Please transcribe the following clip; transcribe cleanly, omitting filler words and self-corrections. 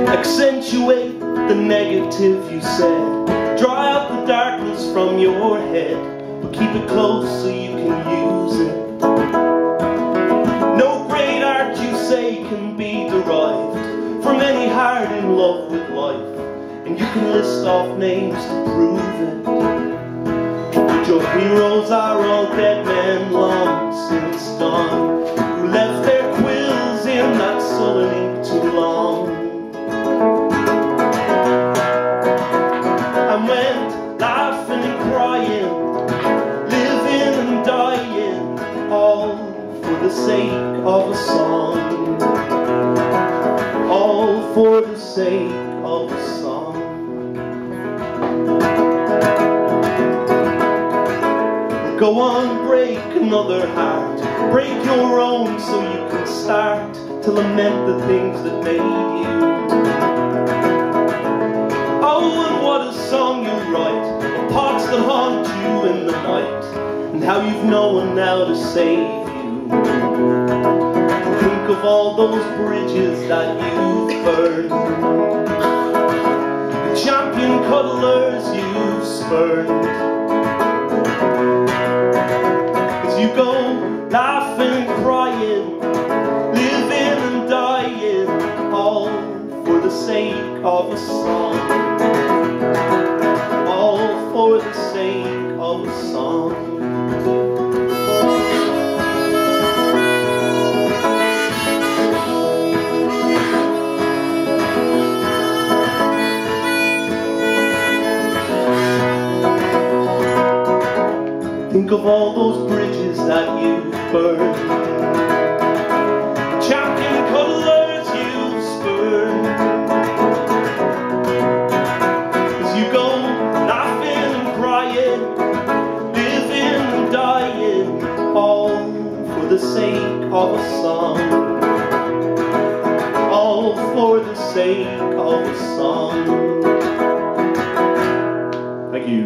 Accentuate the negative you said, dry out the darkness from your head, but keep it close so you can use it. No great art, you say, can be derived from any heart in love with life, and you can list off names to prove it. But your heroes are all dead men long since gone, who left their quills in that sullen ink too long. And went laughing and crying, living and dying, all for the sake of a song. All for the sake of a song. Go on, break another heart, break your own so you can start to lament the things that made you. What a song you write, the parts that haunt you in the night, and how you've no one now to save you. Think of all those bridges that you've burned, the champion cuddlers you've spurned. As you go laughing and crying, living and dying, all for the sake of a song. All for the sake of a song. Think of all those bridges that you've burned, champion cuddlers you've spurned. As you go laughing and crying, living and dying, all for the sake of a song. All for the sake of a song. Thank you.